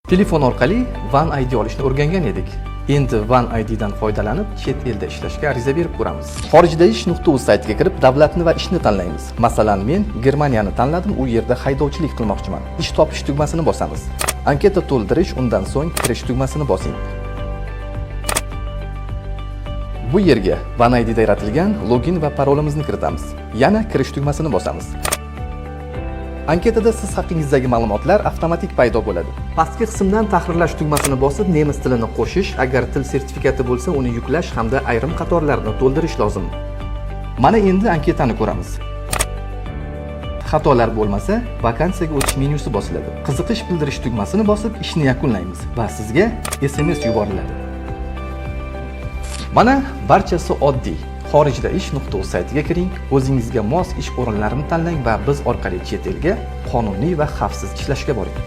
Telefon orqali One ID olishni o'rgangan edik. Endi One ID dan foydalanib chet elda ishlashga ariza berib ko'ramiz. Xorijda ish.uz saytiga kirib, davlatni va ishni tanlaymiz. Masalan, men Germaniyani tanladim, u yerda haydovchilik qilmoqchiman. Ish topish tugmasini bosamiz. Anketa to'ldirish, undan so'ng kirish tugmasini bosing. Bu yerga One ID da yaratilgan login va parolimizni kiritamiz. Yana kirish tugmasini bosamiz. Anketada siz haqingizdagi ma'lumotlar avtomatik paydo bo'ladi. Pastki qismdan tahrirlash tugmasini bosib, nemis tilini qo'shish, agar til sertifikati bo'lsa, uni yuklash hamda ayrim qatorlarni to'ldirish lozim. Mana endi anketani ko'ramiz. Xatolar bo'lmasa, vakansiyaga o'tish menyusi bosiladi. Qiziqish bildirish tugmasini bosib, ishni yakunlaymiz va sizga SMS yuboriladi. Mana barchasi oddiy. Xorijda ish.uz saytiga kiring, o'zingizga mos ish o'rinlarini tanlang va biz orqali chet elga qonuniy va xavfsiz ishlashga boring.